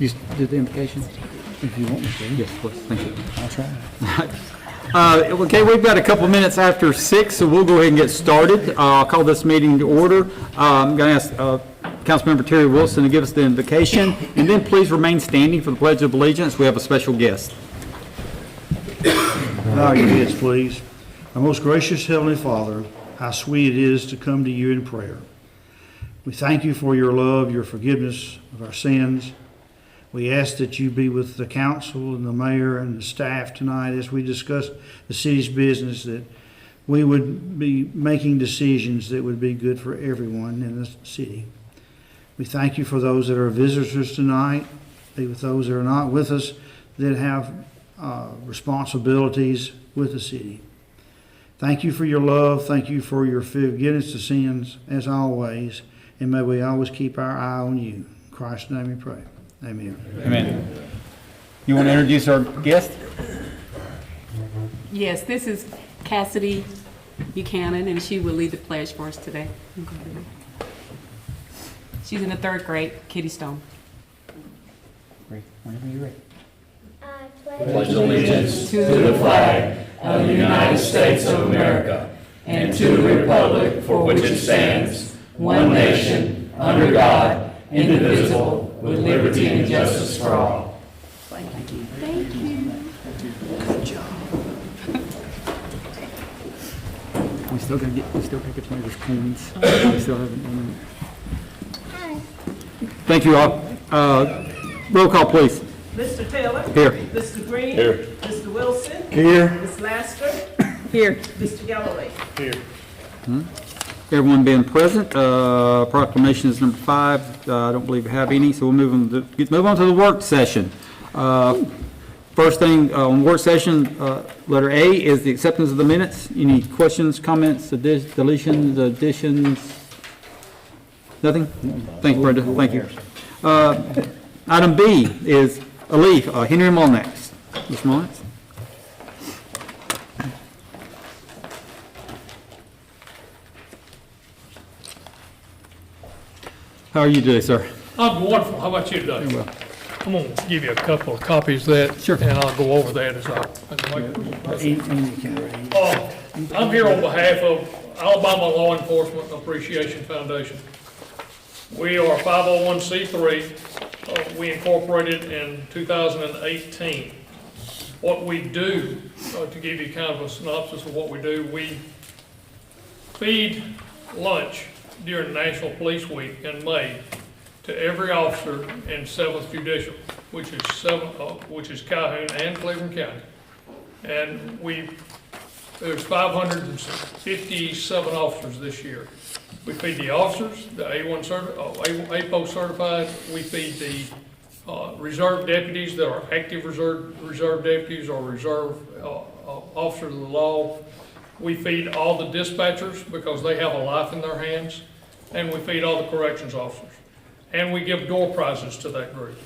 You did the invocation? If you want me to. Yes, please. Thank you. I'll try. Okay, we've got a couple minutes after 6, so we'll go ahead and get started. I'll call this meeting to order. I'm going to ask Councilmember Terry Wilson to give us the invocation, and then please remain standing for the Pledge of Allegiance. We have a special guest. Bow your heads, please. Our most gracious Heavenly Father, how sweet it is to come to you in prayer. We thank you for your love, your forgiveness of our sins. We ask that you be with the council and the mayor and the staff tonight as we discuss the city's business, that we would be making decisions that would be good for everyone in the city. We thank you for those that are visitors tonight, be with those that are not with us, that have responsibilities with the city. Thank you for your love. Thank you for your forgiveness of sins, as always. And may we always keep our eye on you. In Christ's name we pray. Amen. Amen. You want to introduce our guest? Yes, this is Cassidy Buchanan, and she will lead the pledge for us today. She's in the 3rd grade, Kitty Stone. Whenever you're ready. I pledge allegiance to the flag of the United States of America and to the republic for which it stands, one nation, under God, indivisible, with liberty and justice for all. Thank you. Thank you. Good job. We still got to get one of those coins. We still haven't done that. Thank you all. Roll call, please. Mr. Taylor? Here. Mr. Green? Here. Mr. Wilson? Here. Ms. Laster? Here. Mr. Galloway? Everyone being present, proclamation is number 5. I don't believe we have any, so we'll move on to the work session. First thing on work session, letter A is the acceptance of the minutes. Any questions, comments, deletions, additions? Nothing? Thank you, Brenda. Thank you. Item B is a leaf, Henry Molnax. Ms. Molnax? How are you today, sir? I'm wonderful. How about you today? Well, I'm going to give you a couple of copies of that. Sure. And I'll go over that as I I'm here on behalf of Alabama Law Enforcement Appreciation Foundation. We are 501c3. We incorporated in 2018. What we do, to give you kind of a synopsis of what we do, we feed lunch during National Police Week in May to every officer in 7th Judicial, which is Calhoun and Cleveland County. And there's 557 officers this year. We feed the officers, the APO certified. We feed the reserve deputies that are active reserve deputies or reserve officers of the law. We feed all the dispatchers because they have a life in their hands, and we feed all the corrections officers. And we give door prizes to that group.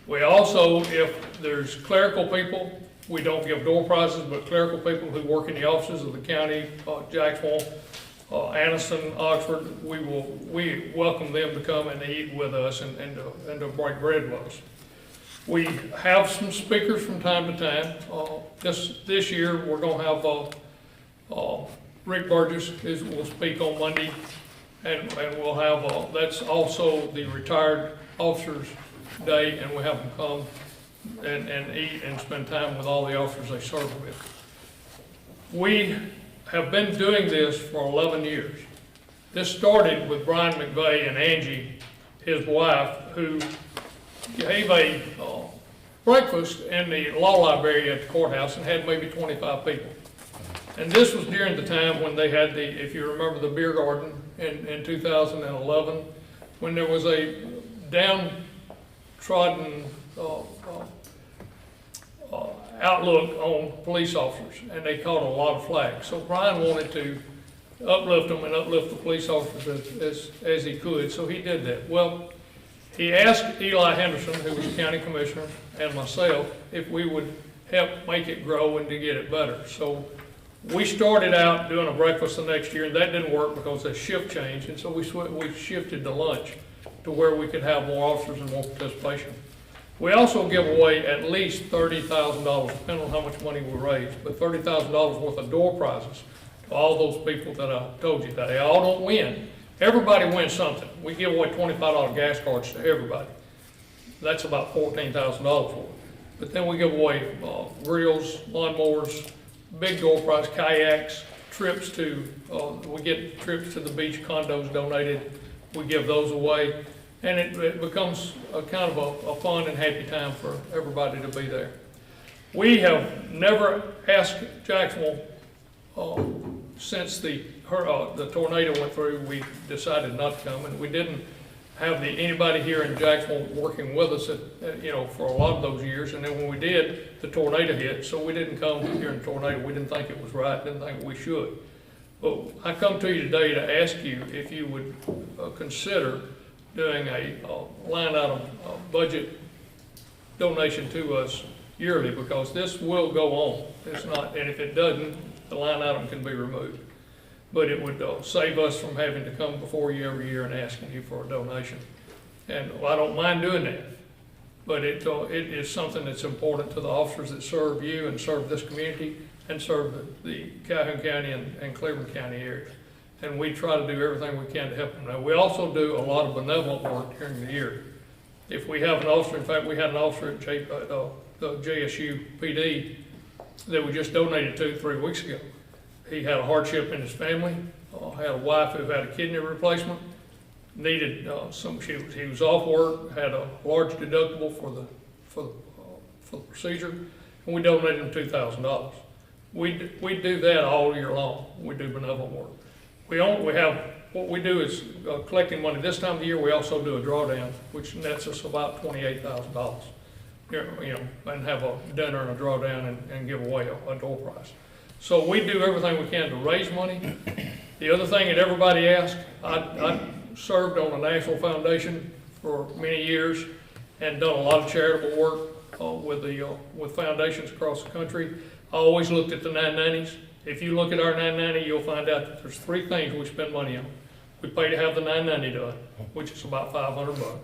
We also, if there's clerical people, we don't give door prizes, but clerical people who work in the offices of the county, Jacksonville, Anniston, Oxford, we welcome them to come and eat with us and to break bread with us. We have some speakers from time to time. This year, we're going to have Rick Burgess will speak on Monday, and we'll have, that's also the Retired Officers Day, and we have them come and eat and spend time with all the officers they serve with. We have been doing this for 11 years. This started with Brian McVeigh and Angie, his wife, who gave a breakfast in the law library at the courthouse and had maybe 25 people. And this was during the time when they had if you remember the beer garden in 2011, when there was a downtrodden outlook on police officers, and they caught a lot of flack. So Brian wanted to uplift them and uplift the police officers as he could, so he did that. Well, he asked Eli Henderson, who was county commissioner, and myself, if we would help make it grow and to get it better. So we started out doing a breakfast the next year, and that didn't work because the shift changed, and so we shifted to lunch to where we could have more officers and more participation. We also give away at least $30,000, depending on how much money we raise, but $30,000 worth of door prizes to all those people that I told you that. They all don't win. Everybody wins something. We give away $25 gas cards to everybody. That's about $14,000 for it. But then we give away grills, lawnmowers, big door prize, kayaks, trips to, we get trips to the beach condos donated. We give those away. And it becomes a kind of a fun and happy time for everybody to be there. We have never asked Jacksonville, since the tornado went through, we decided not to come, and we didn't have anybody here in Jacksonville working with us for a lot of those years. And then when we did, the tornado hit, so we didn't come here in the tornado. We didn't think it was right, didn't think we should. But I come to you today to ask you if you would consider doing a line item budget donation to us yearly, because this will go on. It's not, and if it doesn't, the line item can be removed. But it would save us from having to come before you every year and asking you for a donation. And I don't mind doing that, but it is something that's important to the officers that serve you and serve this community and serve the Calhoun County and Cleveland County area. And we try to do everything we can to help them. Now, we also do a lot of benevolent work during the year. If we have an officer, in fact, we had an officer at the JSU PD that we just donated to 3 weeks ago. He had a hardship in his family, had a wife who had a kidney replacement, needed he was off work, had a large deductible for the procedure, and we donated him $2,000. We do that all year long. We do benevolent work. What we do is collecting money. This time of the year, we also do a drawdown, which nets us about $28,000. And have a dinner and a drawdown and give away a door prize. So we do everything we can to raise money. The other thing that everybody asks, I served on the National Foundation for many years and done a lot of charitable work with foundations across the country. I always looked at the 990s. If you look at our 990, you'll find out that there's 3 things we spend money on. We pay to have the 990 done, which is about $500.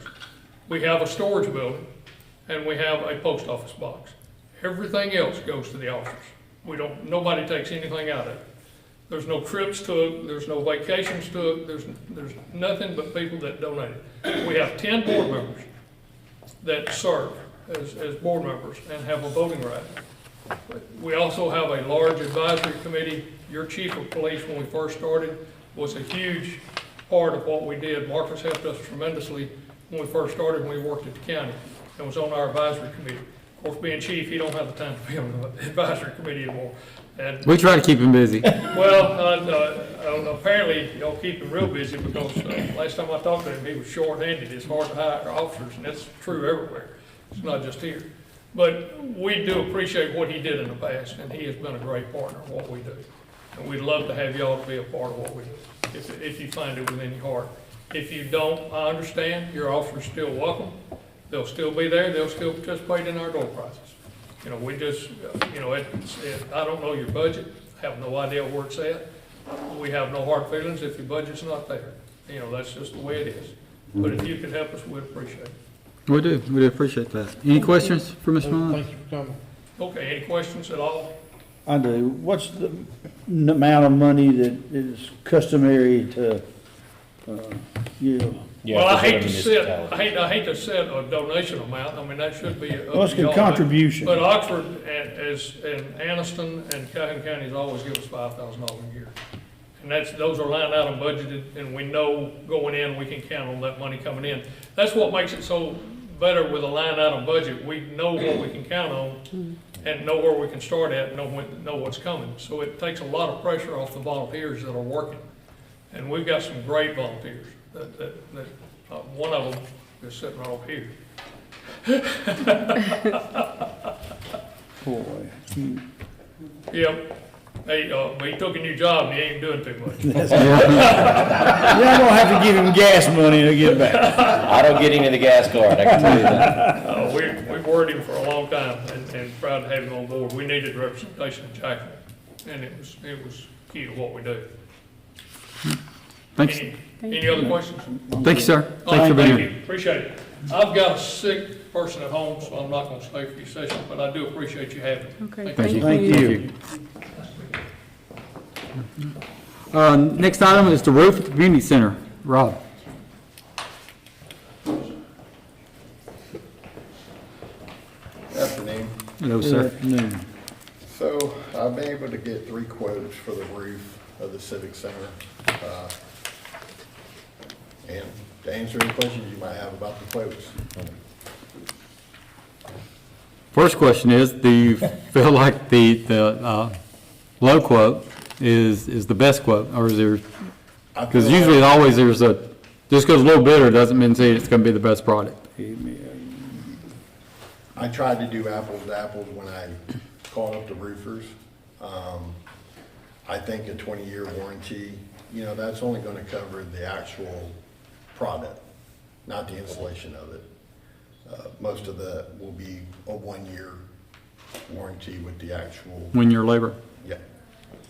We have a storage building, and we have a post office box. Everything else goes to the officers. Nobody takes anything out of it. There's no trips to it, there's no vacations to it, there's nothing but people that donate it. We have 10 board members that serve as board members and have a voting right. We also have a large advisory committee. Your chief of police, when we first started, was a huge part of what we did. Marcus helped us tremendously when we first started, when we worked at the county, and was on our advisory committee. Of course, being chief, he don't have the time to be on the advisory committee anymore. And We try to keep him busy. well, apparently y'all keep him real busy, because last time I talked to him, he was short-handed. It's hard to hire officers, and that's true everywhere. It's not just here. But we do appreciate what he did in the past, and he has been a great partner in what we do. And we'd love to have y'all to be a part of what we do, if you find it within your heart. If you don't, I understand, your officer's still welcome. They'll still be there, they'll still participate in our door prizes. We just, I don't know your budget, have no idea where it's at. We have no hard feelings if your budget's not there. That's just the way it is. But if you could help us, we'd appreciate it. We do appreciate that. Any questions for Mr. Mullins? Thank you for coming. Okay, any questions at all? I do. What's the amount of money that is customary to give? Well, I hate to set a donation amount. I mean, that should be up to What's the y'all. contribution? But Oxford and Anniston and Calhoun counties always give us $5,000 a year. And those are line item budgeted, and we know going in, we can count on that money coming in. That's what makes it so better with a line item budget. We know what we can count on and know where we can start at and know what's coming. So it takes a lot of pressure off the volunteers that are working. And we've got some great volunteers. One of them is sitting right over here. Boy. Yep. Hey, but he took a new job and he ain't doing too much. You're gonna have to give him gas money to get back. I don't get any of the gas card, I can tell you that. We've worried him for a long time and proud to have him on board. We needed representation in Jacksonville, and it was key to what we do. Thanks. Any other questions? Thank you, sir. All right, Thanks for being thank here. you. Appreciate it. I've got a sick person at home, so I'm not gonna stay for your session, but I do appreciate you having me. Okay, Thank you. Thank you. Next item is the roof at the community center. Rob? Afternoon. Hello, Good sir. afternoon. So I've been able to get 3 quotes for the roof of the Civic Center. And to answer any questions you might have about the quotes. First question is, do you feel like the low quote is the best quote, or is there, I because feel usually like- always there's a, just because a little bigger doesn't mean say it's going to be the best product. I tried to do apples to apples when I called up the roofers. I think a 20-year warranty, you know, that's only gonna cover the actual product, not the installation of it. Most of the will be a 1-year warranty with the actual. When your labor. Yeah,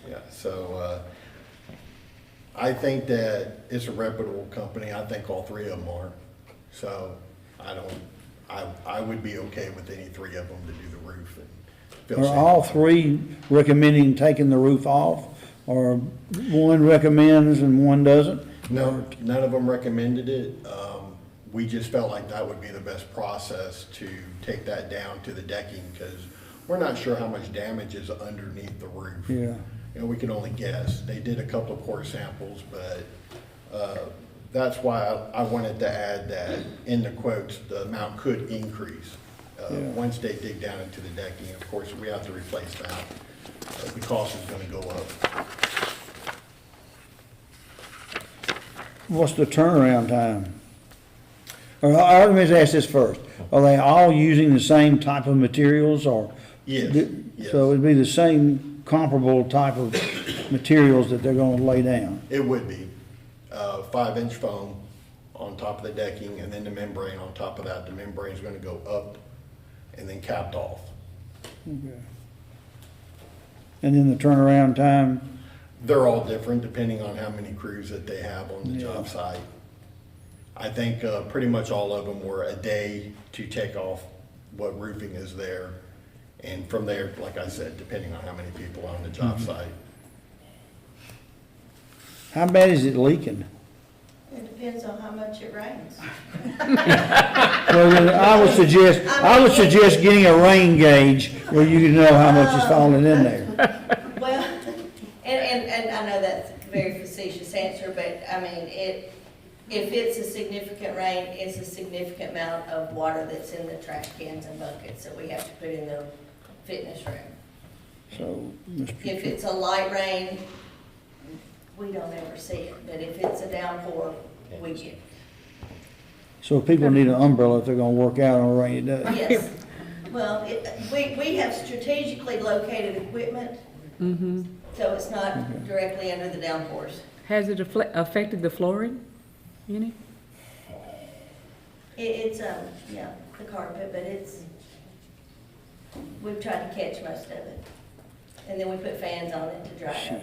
yeah, so, I think that it's a reputable company, I think all 3 of them are. So, I would be okay with any 3 of them to do the roof and feel Are safe. all 3 recommending taking the roof off, or one recommends and one doesn't? No, none of them recommended it. We just felt like that would be the best process to take that down to the decking, because we're not sure how much damage is underneath the roof. Yeah. You know, we can only guess. They did a couple of core samples, but that's why I wanted to add that in the quotes, the amount could increase. Once they dig down into the decking, of course, we have to replace that. The cost is gonna go up. What's the turnaround time? Or, let me ask this first. Are they all using the same type of materials, or? Yes, yes. So it'd be the same comparable type of materials that they're gonna lay down? It would be 5-inch foam on top of the decking, and then the membrane on top of that. The membrane's gonna go up and then capped off. Okay. And then the turnaround time? They're all different depending on how many crews that they have on the job site. I think pretty much all of them were a day to take off what roofing is there. And from there, like I said, depending on how many people are on the job site. How bad is it leaking? It depends on how much it rains. Well, then I would suggest getting a rain gauge where you can know how much is falling in there. Well, and I know that's a very facetious answer, but I mean, if it's a significant rain, it's a significant amount of water that's in the trash cans and buckets that we have to put in the fitness room. So, If it's a light rain, we don't ever see it, but if it's a downpour, we get it. so people need an umbrella if they're gonna work out on a rainy day. Yes. Well, we have strategically located equipment, so it's not directly under the downpours. Has it affected the flooring any? It's, yeah, the carpet, but we've tried to catch most of it. And then we put fans on it to dry it up.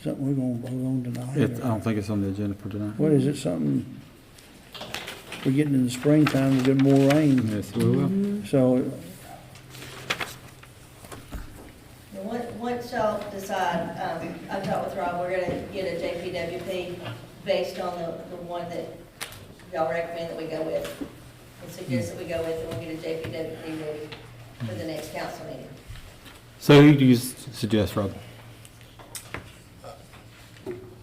Something we're gonna vote on tonight? I don't think it's on the agenda for tonight. What is it, something, we're getting in the springtime, we get more rain, Yes, we will. so, Once y'all decide, I talked with Rob, we're gonna get a JPWP based on the one that y'all recommend that we go with. And suggest that we go with, and we'll get a JPWP ready for the next council meeting. So who do you suggest, Rob?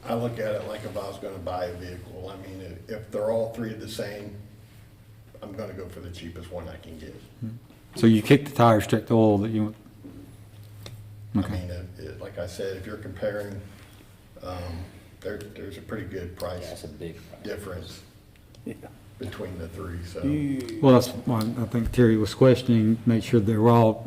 I look at it like if I was gonna buy a vehicle. I mean, if they're all 3 the same, I'm gonna go for the cheapest one I can get. So you kick the tires, check the oil that you want? I Okay. mean, like I said, if you're comparing, there's a pretty good price That's a big price. difference between the 3, so. Well, that's why I think Terry was questioning, make sure they were all,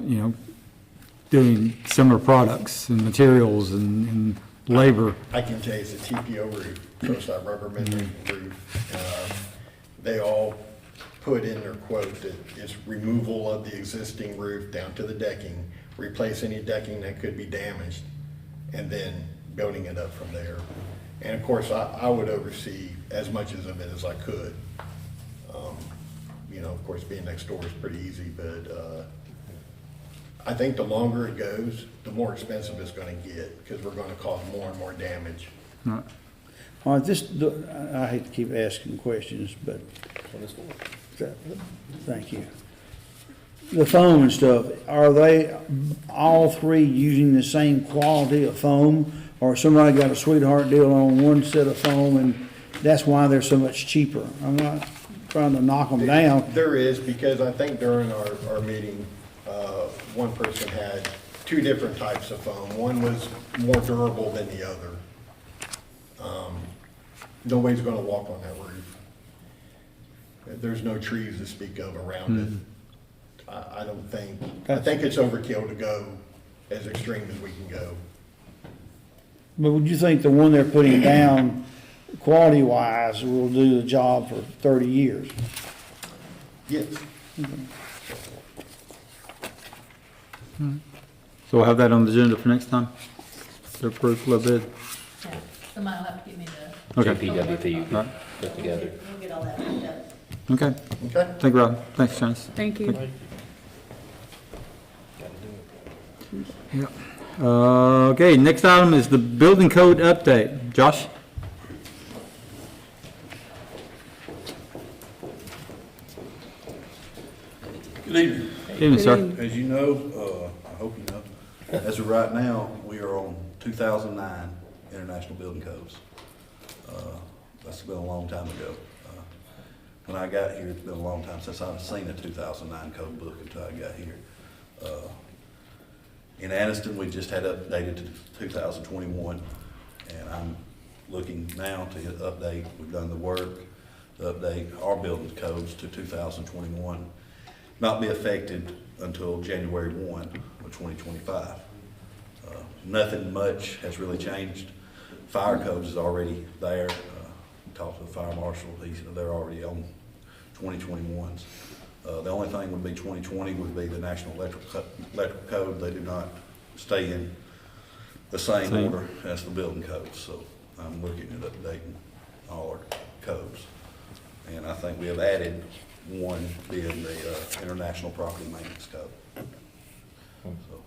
doing similar products and materials and labor. I can tell you it's a TPO roof, first that rubber membrane roof. They all put in their quote that it's removal of the existing roof down to the decking, replace any decking that could be damaged, and then building it up from there. And of course, I would oversee as much of it as I could. You know, of course, being next door is pretty easy, but I think the longer it goes, the more expensive it's gonna get, because we're gonna cause more and more damage. All right, I hate to keep asking questions, but, thank you. The foam and stuff, are they all three using the same quality of foam? Or somebody got a sweetheart deal on one set of foam and that's why they're so much cheaper? I'm not trying to knock them down. There is, because I think during our meeting, one person had two different types of foam. One was more durable than the other. Nobody's gonna walk on that roof. There's no trees to speak of around it. I think it's overkill to go as extreme as we can go. But would you think the one they're putting down, quality-wise, will do the job for 30 years? Yes. So we'll have that on the agenda for next time? To approve a little bit? Yeah, somebody will have to give me the. Okay. JPWP you Right. can put together. We'll get all that worked out. Okay. Okay. Thank you, Rob. Thanks, Janice. Thank you. Okay, next item is the building code update. Josh? Good evening. Evening, sir. As you know, I hope you know, as of right now, we are on 2009 International Building Codes. That's been a long time ago. When I got here, it's been a long time since I've seen a 2009 code book until I got here. In Anniston, we just had updated to 2021, and I'm looking now to update, we've done the work, to update our building codes to 2021. Not be affected until January 1 of 2025. Nothing much has really changed. Fire codes is already there. Talked to the fire marshal, they're already on 2021s. The only thing would be 2020 would be the National Electrical Code. They do not stay in the same order as the building codes. So I'm looking at updating all our codes. And I think we have added one being the International Property Maintenance Code. So,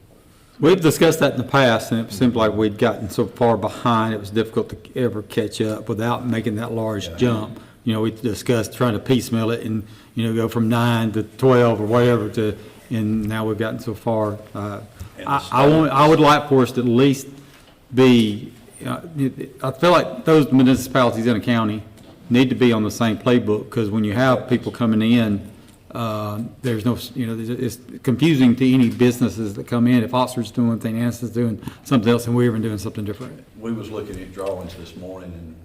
We've discussed that in the past, and it seemed like we'd gotten so far behind, it was difficult to ever catch up without making that large jump. You know, we discussed trying to piecemeal it and, you know, go from 9 to 12 or whatever to, and now we've gotten so far. I would like for us to at least be, I feel like those municipalities in a county need to be on the same playbook, because when you have people coming in, there's no, you know, it's confusing to any businesses that come in. If Oxford's doing one thing, Anniston's doing something else, and we're even doing something different. we was looking at drawings this morning and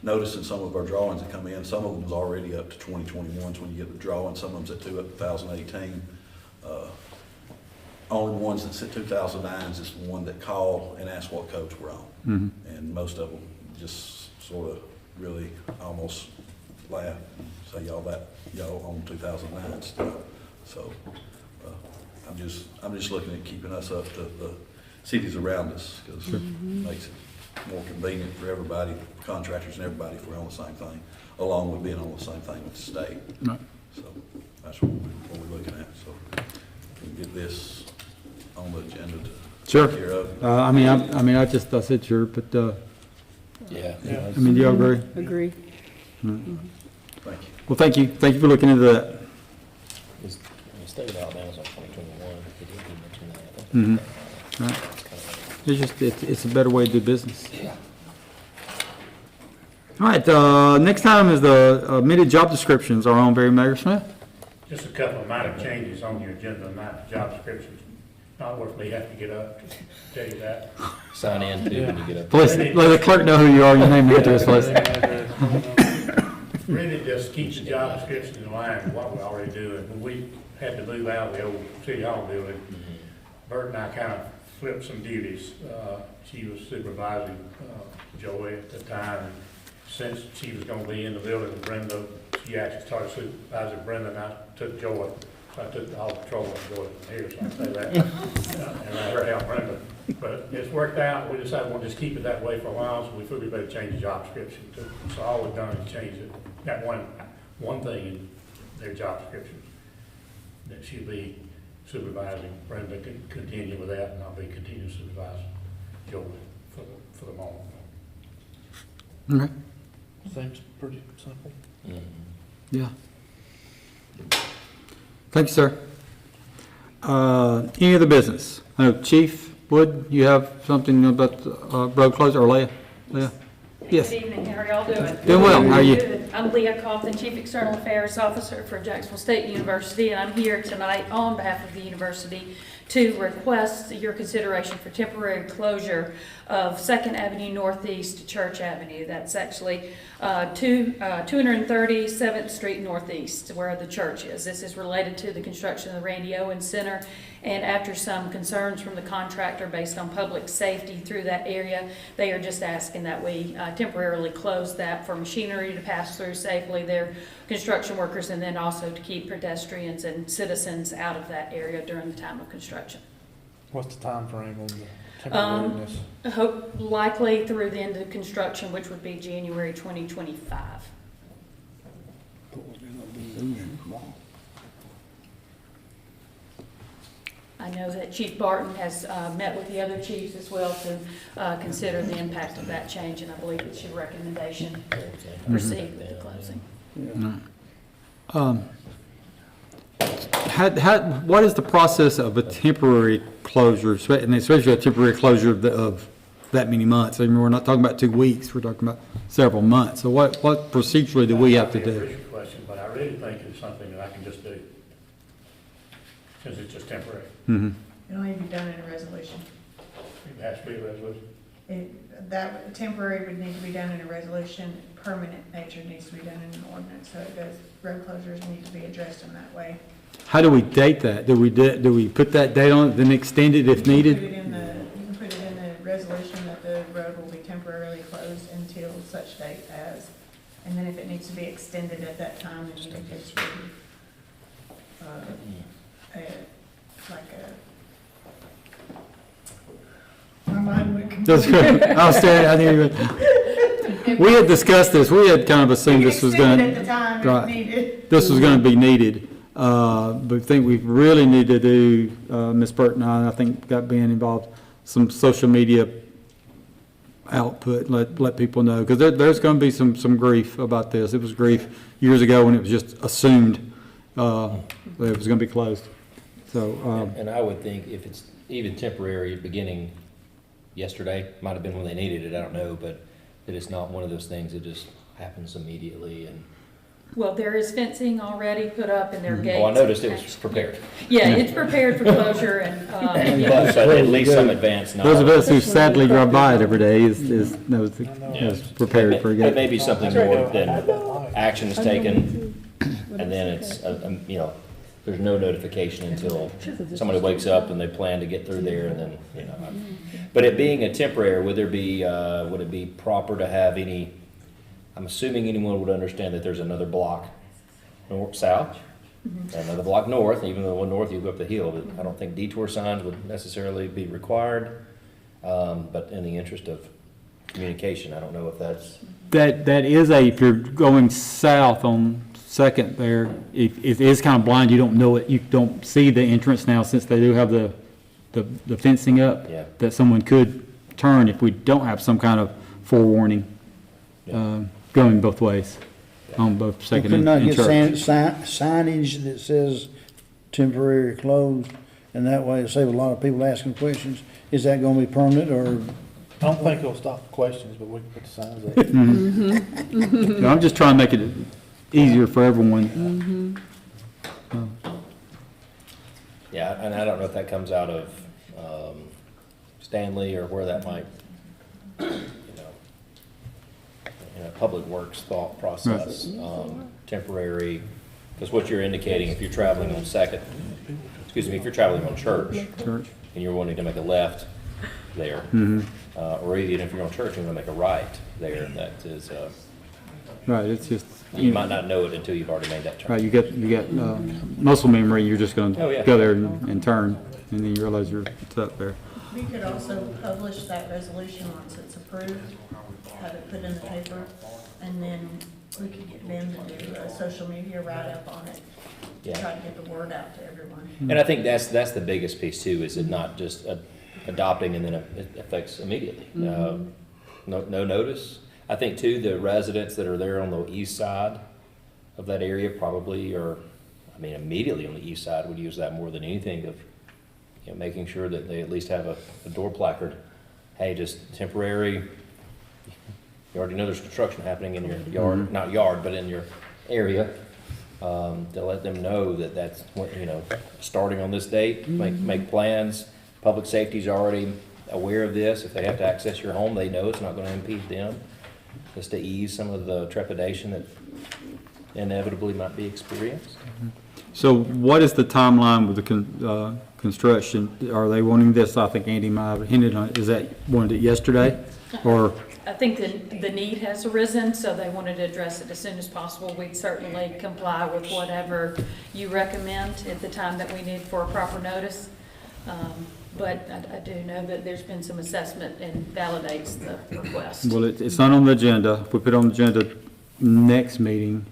noticing some of our drawings that come in. Some of them's already up to 2021s when you get the drawing. Some of them's at 2018. Only ones that's at 2009s is the one that call and ask what codes we're on. And most of them just sort of really almost laugh, say y'all on 2009 stuff. So I'm just looking at keeping us up to the cities around us, because it makes it more convenient for everybody, contractors and everybody, if we're on the same thing, along with being on the same thing with the state. Right. So that's what we're looking at. So we can get this on the agenda to Sure. take care of. I said sure, but, Yeah. I mean, do you agree? Agree. Thank you. Well, thank you. Thank you for looking into that. The state of Alabama's on 2021. They did mention that. Right. It's just, it's a better way to do business. Yeah. All right, next item is the amended job descriptions. Our own Barry Mayor Smith. Just a couple of minor changes on your agenda, not the job descriptions. Not worth me having to get up to tell you that. Sign in too when you get up. Please, let the clerk know who you are, your name and address, please. Really just keeps the job description in line with what we already do. And when we had to move out of the old city hall building, Bert and I kind of flipped some duties. She was supervising Joey at the time. And since she was going to be in the building with Brenda, she actually started supervising Brenda, and I took Joey. So I took all control of Joey from here, so I can say that. And let her help Brenda. But it's worked out. We decided we'll just keep it that way for a while, so we figured we better change the job description too. So all we've done is change it. Got one thing, their job descriptions. That she'll be supervising, Brenda can continue with that, and I'll be continuing supervising Joey for the moment. Okay, Seems pretty simple. yeah. Thank you, sir. Any other business? Chief Wood, you have something about road closure, or Leah? Leah? Yes. Good evening, how are y'all doing? Doing well, how are you? Good. I'm Leah Coffin, Chief External Affairs Officer for Jacksonville State University, and I'm here tonight on behalf of the university to request your consideration for temporary closure of 2nd Avenue Northeast to Church Avenue. That's actually 237th Street Northeast, where the church is. This is related to the construction of the Randy Owens Center, and after some concerns from the contractor based on public safety through that area, they are just asking that we temporarily close that for machinery to pass through safely, their construction workers, and then also to keep pedestrians and citizens out of that area during the time of construction. What's the time frame on the temporariness? I hope likely through the end of construction, which would be January 2025. I know that Chief Barton has met with the other chiefs as well to consider the impact of that change, and I believe it's your recommendation to proceed with the closing. What is the process of a temporary closure, and especially a temporary closure of that many months? I mean, we're not talking about 2 weeks, we're talking about several months. So what procedurally do we have to That might be a do? tricky question, but I really think it's something that I can just do, since it's just temporary. Mhm. It'll need to be done in a resolution. It has to be a resolution. That temporary would need to be done in a resolution, permanent nature needs to be done in an ordinance, so it does, road closures need to be addressed in that way. How do we date that? Do we put that date on it, then extend it if You can needed? put it in the resolution that the road will be temporarily closed until such date as, and then if it needs to be extended at that time, then you can just my mind went Just- I was saying, I knew we had discussed this, we had kind of assumed this was extended going at the time right. if needed. this was going to be needed. But I think we really need to do, Ms. Burton and I think got being involved, some social media output, let people know, because there's going to be some grief about this. It was grief years ago when it was just assumed that it was going to be closed. So, And I would think if it's even temporary, beginning yesterday, might have been when they needed it, I don't know, but that it's not one of those things that just happens immediately and. Well, there is fencing already put up and their gates. Oh, I noticed it was prepared. Yeah, it's prepared for closure and, But at least some advance knowledge. those of us who sadly drive by it every day is prepared for a But gate. maybe something more than action is taken, and then it's, there's no notification until somebody wakes up and they plan to get through there, and then, But it being a temporary, would it be proper to have any, I'm assuming anyone would understand that there's another block south, another block north, even though one north you go up the hill, but I don't think detour signs would necessarily be required. But in the interest of communication, I don't know if that's. That is if you're going south on Second there, it is kind of blind, you don't know it, you don't see the entrance now since they do have the fencing up. Yeah. That someone could turn if we don't have some kind of forewarning, going both ways, on both Second Could not and get Church. signage that says temporary closed, and that way it save a lot of people asking questions. Is that gonna be permanent, or? I don't think it'll stop the questions, but we can put the signs up. No, I'm just trying to make it easier for everyone. Yeah, and I don't know if that comes out of Stanley or where that might, in a public works thought process, temporary, because what you're indicating, if you're traveling on Second, if you're traveling on Church, Church. and you're wanting to make a left there, or even if you're on Church and you're going to make a right there, that is, Right, it's just, you might not know it until you've already made that turn. right, you get muscle memory, you're just gonna Oh, yeah. go there and turn, and then you realize you're stuck there. We could also publish that resolution once it's approved, have it put in the paper, and then We could get them to do a social media write-up on it, Yeah. try to get the word out to everyone. And I think that's the biggest piece too, is it not just adopting and then it affects immediately. No notice. I think too, the residents that are there on the east side of that area probably are, I mean, immediately on the east side would use that more than anything of, you know, making sure that they at least have a door placard. Hey, just temporary, you already know there's construction happening in your yard, not yard, but in your area. To let them know that that's what, you know, starting on this date, make plans. Public safety's already aware of this. If they have to access your home, they know it's not gonna impede them. Just to ease some of the trepidation that inevitably might be experienced. So what is the timeline with the construction? Are they wanting this, I think Andy might have hinted on, it. Is that wanted it yesterday? Or, I think the need has arisen, so they wanted to address it as soon as possible. We'd certainly comply with whatever you recommend at the time that we need for a proper notice. But I do know that there's been some assessment and validates the request. well, it's not on the agenda. If we put it on the agenda next meeting,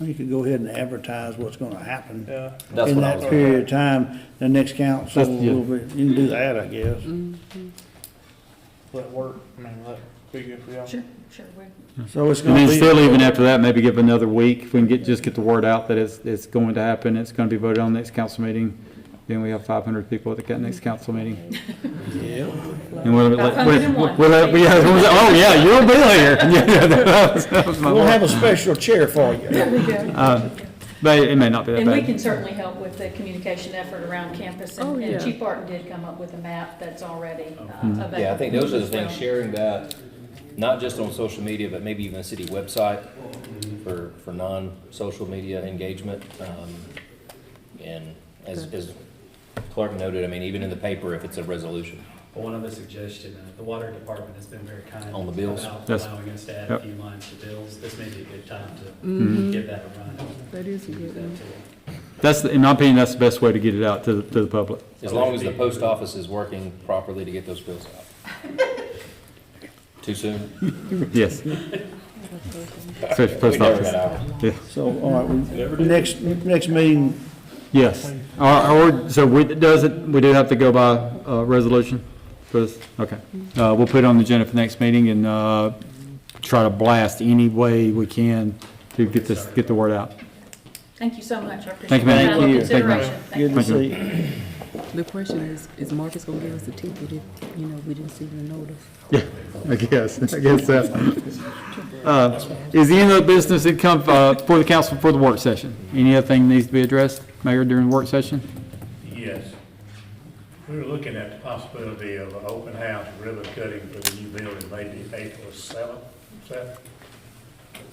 You could go ahead and advertise what's gonna happen. That's In what I that was. period of time, the next council That's- yeah. will be, you can do that, I guess. Let work, I mean, let be good for y'all. Sure, we So it's and gonna then be. still even after that, maybe give another week. If we can just get the word out that it's going to happen, it's going to be voted on next council meeting. Then we have 500 people at the next council meeting. Yeah. And we'll, 501. oh yeah, you'll be here. Yeah, that was my We'll word. have a special chair for you. But it may not be that And we bad. can certainly help with the communication effort around campus. And and Chief Barton did come up with a map that's already available. Yeah, I think those are the as things, well. sharing that, not just on social media, but maybe even the city website for non-social media engagement. And as Clark noted, I mean, even in the paper, if it's a resolution. One other suggestion, the water department has been very kind. On the bills? About Yes. allowing us to add Yep. a few lines to bills. This may be a good time to get that a run. That is a good one. That's, in my opinion, that's the best way to get it out to the public. As long as the post office is working properly to get those bills out. Too soon? Yes. Especially We post never office. got ours. Yeah. So, all right, next meeting, Yes. Or, so we do have to go by resolution for this? Okay. We'll put it on the agenda for next meeting and try to blast any way we can to get the word out. Thank you so much. I Thank appreciate you, ma'am. your time Thank and you. Thank you, ma'am. consideration. Thank good you. to Thank see. The question is Marcus gonna give us a ticket if, we didn't see the notice? Yeah, I guess that. Is the end of the business that come for the council for the work session? Any other thing needs to be addressed, Mayor, during the work session? Yes. We were looking at the possibility of an open house ribbon cutting for the new building, maybe April 7th.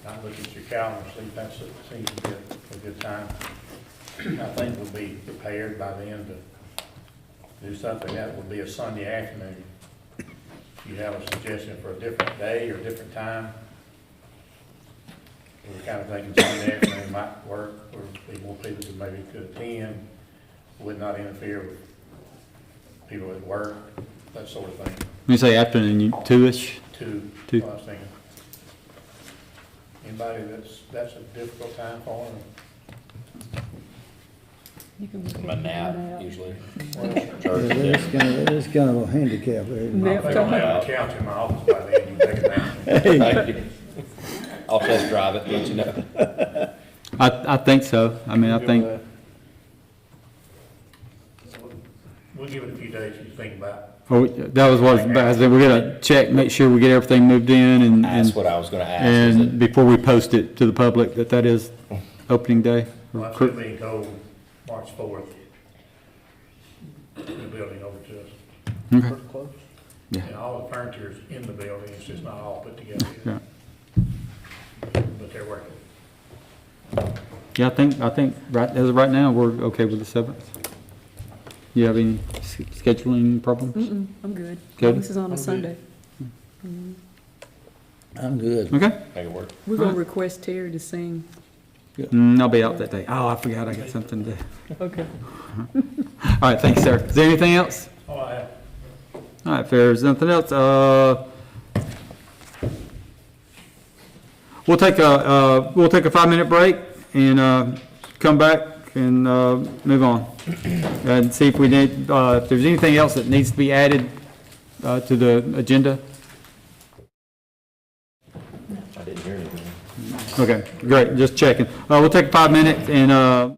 I look at your calendar, see if that seems to be a good time. I think we'll be prepared by then to do something. That would be a Sunday afternoon. If you have a suggestion for a different day or a different time, we were kind of thinking Sunday afternoon might work, or be more people who maybe could attend, would not interfere with people at work, that sort of thing. When you say afternoon, 2-ish? Two, Two. I was thinking. Anybody that's a difficult time for them? You can look My at nap, it. usually. It's kind of a handicap, isn't it? I think I'll have a couch in my office by then, you can take a nap. I'll test drive it, let you know. I think so. I mean, I think, We'll give it a few days to think about. that was what I said, we gotta check, make sure we get everything moved in That's and, what I was gonna ask, is and before we post it to the public, that is opening day. Well, it's still being told March 4th. The building over to us. Okay. Yeah. And all the furniture's in the building, it's just not all put together Yeah. yet. But they're working. Yeah, I think right, as of right now, we're okay with the 7th. You have any scheduling problems? I'm good. Good. This is on a Sunday. I'm good. Okay. make it work. We're gonna request Terry to sing. I'll be out that day. Oh, I forgot I got something to do. Okay. All right, thanks, sir. Is there anything else? Oh, I have. All right, if there's nothing else, we'll take a 5-minute break and come back and move on. And see if we need, if there's anything else that needs to be added to the agenda. I didn't hear anything. Okay, great, just checking. We'll take 5 minutes and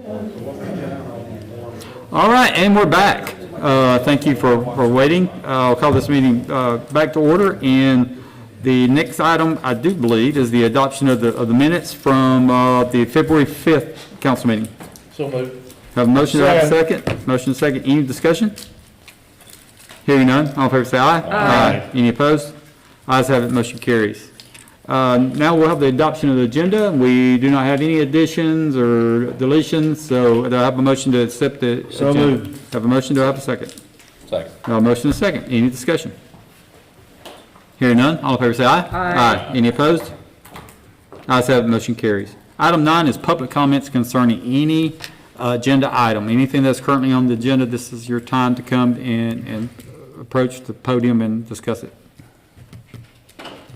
All right, and we're back. Thank you for waiting. I'll call this meeting back to order, and the next item, I do believe, is the adoption of the minutes from the February 5th council meeting. So moved. Have a motion, to have a second? Motion second, any discussion? Hearing none, all in favor say aye. Aye. Any opposed? Ayes have it, motion carries. Now we'll have the adoption of the agenda. We do not have any additions or deletions, so do I have a motion to accept the agenda? So moved. Have a motion, do I have a second? Second. A motion and a second, any discussion? Hearing none, all in favor say aye. Aye. Any opposed? Ayes have it, motion carries. Item 9 is public comments concerning any agenda item. Anything that's currently on the agenda, this is your time to come and approach the podium and discuss it.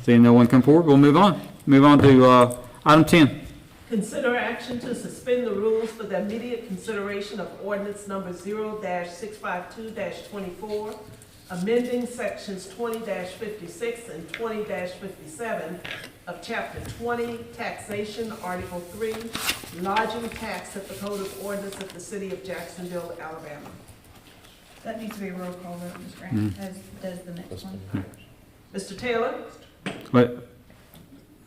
Seeing no one come forward, we'll move on. Move on to item 10. Consider action to suspend the rules for the immediate consideration of ordinance number 0-652-24, amending sections 20-56 and 20-57 of chapter 20, taxation, article 3, lodging tax at the code of ordinance of the city of Jacksonville, Alabama. That needs to be a roll call vote, Ms. Grant, as does the next one. Mr. Taylor? Wait,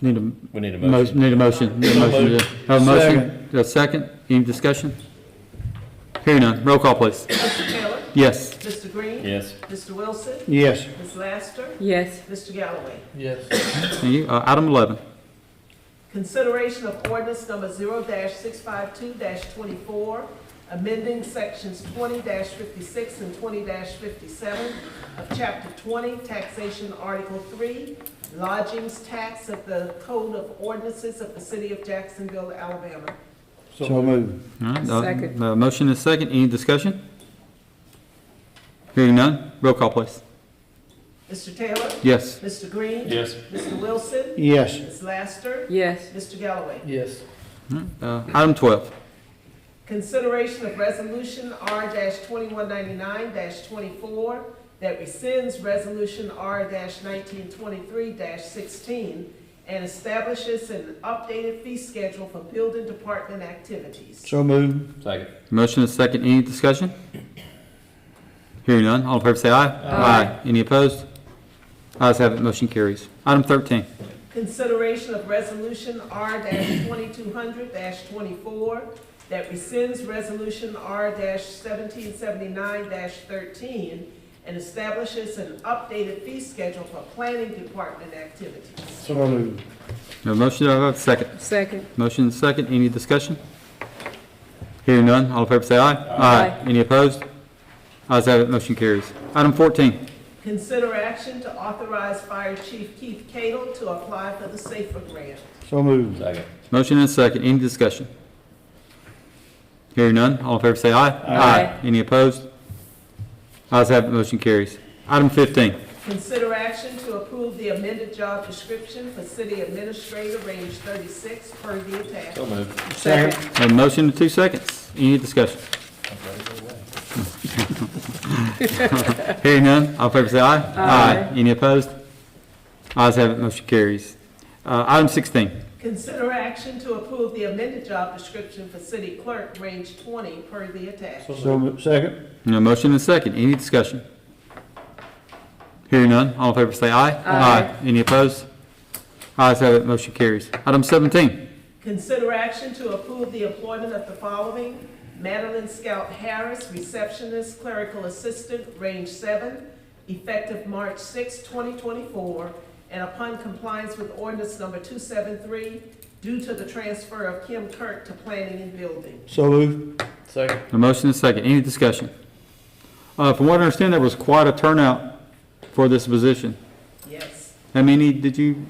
need a We need a motion. Need a motion. Need a motion. Have a motion, a second, any discussion? Hearing none, roll call, please. Mr. Taylor? Yes. Mr. Green? Yes. Mr. Wilson? Yes. Ms. Laster? Yes. Mr. Galloway? Yes. Thank you. Item 11. Consideration of ordinance number 0-652-24, amending sections 20-56 and 20-57 of chapter 20, taxation, article 3, lodgings tax of the code of ordinances of the city of Jacksonville, Alabama. So moved. All right, Second. motion is second, any discussion? Hearing none, roll call, please. Mr. Taylor? Yes. Mr. Green? Yes. Mr. Wilson? Yes. Ms. Laster? Yes. Mr. Galloway? Yes. Item 12. Consideration of resolution R-2199-24 that rescinds resolution R-1923-16 and establishes an updated fee schedule for building department activities. So moved. Second. Motion is second, any discussion? Hearing none, all in favor say aye. Aye. Any opposed? Ayes have it, motion carries. Item 13. Consideration of resolution R-2200-24 that rescinds resolution R-1779-13 and establishes an updated fee schedule for planning department activities. So moved. No motion, do I have a second? Second. Motion is second, any discussion? Hearing none, all in favor say aye. Aye. Any opposed? Ayes have it, motion carries. Item 14. Consider action to authorize Fire Chief Keith Cadle to apply for the SAFER grant. So moved. Second. Motion and second, any discussion? Hearing none, all in favor say aye. Aye. Any opposed? Ayes have it, motion carries. Item 15. Consider action to approve the amended job description for city administrator, range 36, per the attached. So moved. Second. A motion in 2 seconds, any discussion? Hearing none, all in favor say aye. Aye. Any opposed? Ayes have it, motion carries. Item 16. Consider action to approve the amended job description for city clerk, range 20, per the attached. So moved. Second. No motion and second, any discussion? Hearing none, all in favor say aye. Aye. Any opposed? Ayes have it, motion carries. Item 17. Consider action to approve the employment of the following: Madeline Scout Harris, receptionist, clerical assistant, range 7, effective March 6, 2024, and upon compliance with ordinance number 273, due to the transfer of Kim Kirk to planning and building. So moved. Second. A motion and second, any discussion? From what I understand, there was quite a turnout for this position. Yes. How many did you,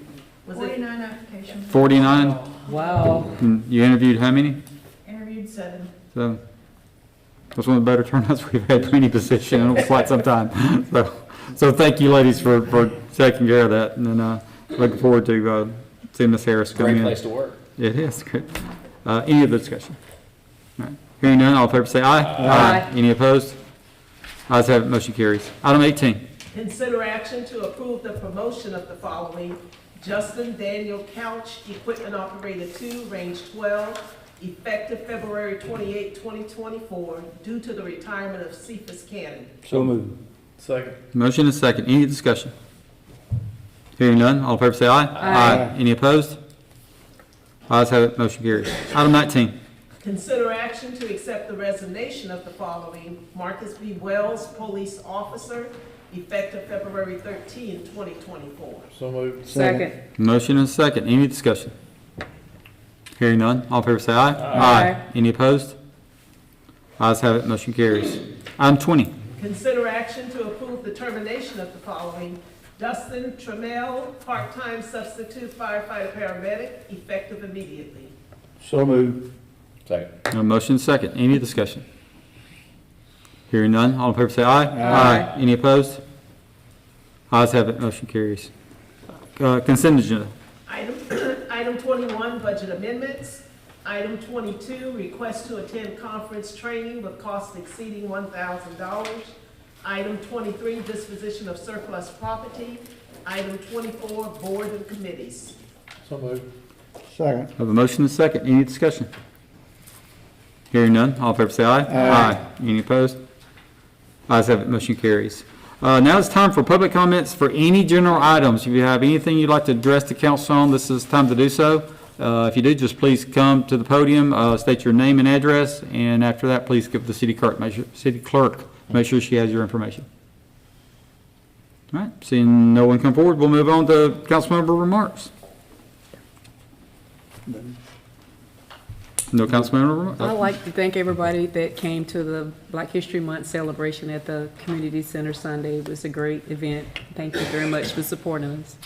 Was it 49 applications. 49? Wow. And you interviewed how many? Interviewed 7. So, that's one of the better turnouts we've had for any position in quite some time. So thank you, ladies, for taking care of that, and then looking forward to seeing Ms. Harris come in. Great place to work. It is, good. Any other discussion? All right. Hearing none, all in favor say aye. Aye. Any opposed? Ayes have it, motion carries. Item 18. Consider action to approve the promotion of the following: Justin Daniel Couch, equipment operator 2, range 12, effective February 28, 2024, due to the retirement of Cephas Cannon. So moved. Second. Motion is second. Any discussion? Hearing none, all in favor say aye. Aye. Any opposed? Ayes have it, motion carries. Item 19. Consider action to accept the resignation of the following: Marcus B. Wells, police officer, effective February 13, 2024. So moved. Second. Motion is second. Any discussion? Hearing none, all in favor say aye. Aye. Any opposed? Ayes have it, motion carries. Item 20. Consider action to approve the termination of the following: Dustin Trammell, part-time substitute firefighter paramedic, effective immediately. So moved. Second. Motion is second. Any discussion? Hearing none, all in favor say aye. Aye. Any opposed? Ayes have it, motion carries. Consent agenda. Item 21, budget amendments. Item 22, request to attend conference training with cost exceeding $1,000. Item 23, disposition of surplus property. Item 24, board and committees. So moved. Second. Have a motion and a second. Any discussion? Hearing none, all in favor say aye. Aye. Any opposed? Ayes have it, motion carries. Now it's time for public comments for any general items. If you have anything you'd like to address the council on, this is time to do so. If you do, just please come to the podium, state your name and address, and after that, please give the city clerk, make sure she has your information. All right, seeing no one come forward, we'll move on to council member remarks. No council member remarks? I'd like to thank everybody that came to the Black History Month celebration at the Community Center Sunday. It was a great event. Thank you very much for supporting us.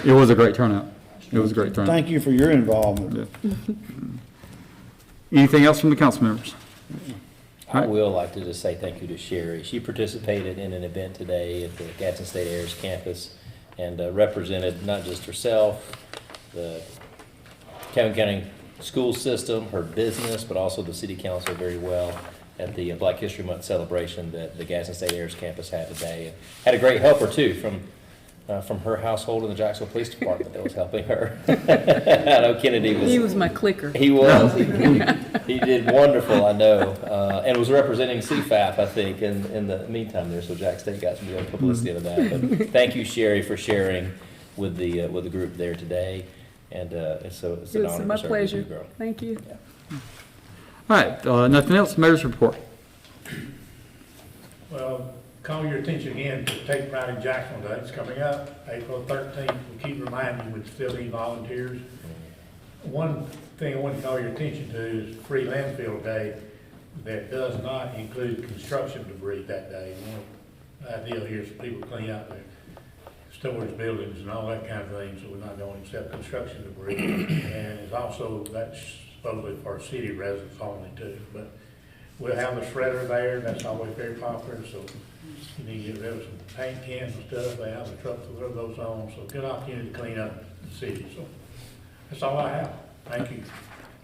It was a great turnout. It was a great turnout. Thank you for your involvement. Yeah. Anything else from the council members? I will like to just say thank you to Sherry. She participated in an event today at the Gadsden State Airs campus and represented not just herself, the Calhoun County school system, her business, but also the city council very well at the Black History Month celebration that the Gadsden State Airs campus had today. And had a great helper too from her household in the Jacksonville Police Department that was helping her. I know Kennedy was. He was my clicker. He was. He did wonderful, I know, and was representing CFAP, I think, in the meantime there. So Jack State got some good publicity out of that. But thank you, Sherry, for sharing with the group there today. And it's an honor. My to serve pleasure. with you, girl. Thank you. Yeah. All right, nothing else, mayor's report. Well, call your attention again to Take Pride in Jacksonville Day. It's coming up, April 13th. We keep reminding you we still need volunteers. One thing I want to call your attention to is Free Landfill Day that does not include construction debris that day. One idea here is people clean out their storage buildings and all that kind of thing, so we're not going to accept construction debris. And it's also, that's supposedly for city residents only too. But we'll have the shredder there. That's always very popular, so you need to get rid of some paint cans and stuff. They have the truck to throw those on, so good opportunity to clean up the city. So that's all I have. Thank you.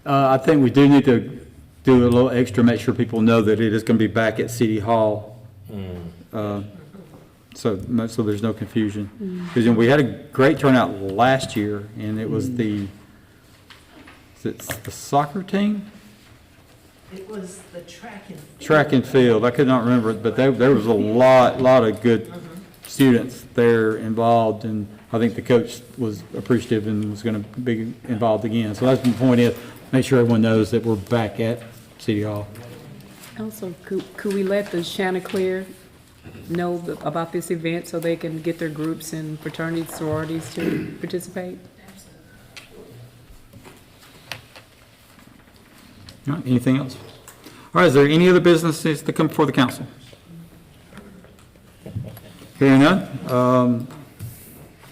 I think we do need to do a little extra, make sure people know that it is going to be back at City Hall. So there's no confusion. Because we had a great turnout last year, and it was the soccer team? It was the track and field. Track and field. I could not remember it, but there was a lot of good students there involved, and I think the coach was appreciative and was going to be involved again. So that's the point, is make sure everyone knows that we're back at City Hall. Also, could we let the Chanticleer know about this event so they can get their groups and fraternities, sororities to participate? All right, anything else? All right, is there any other businesses to come before the council? Hearing none,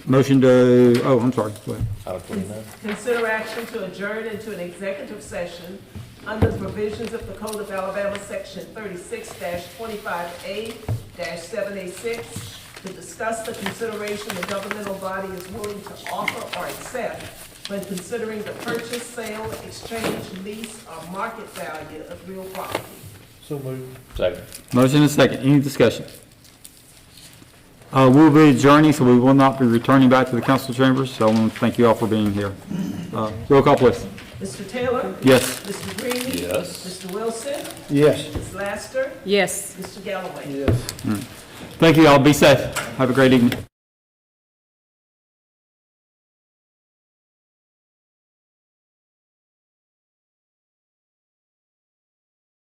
motion to, I'm sorry, go ahead. Item 29. Consider action to adjourn into an executive session under the provisions of the Code of Alabama, Section 36-25A-7A6, to discuss the consideration the governmental body is willing to offer or accept when considering the purchase, sale, exchange, lease, or market value of real property. So moved. Second. Motion is second. Any discussion? We'll be adjourning, so we will not be returning back to the council chambers. So I want to thank you all for being here. Roll call, please. Mr. Taylor? Yes. Mr. Green? Yes. Mr. Wilson? Yes. Ms. Laster? Yes. Mr. Galloway? Yes. Thank you all. Be safe. Have a great evening.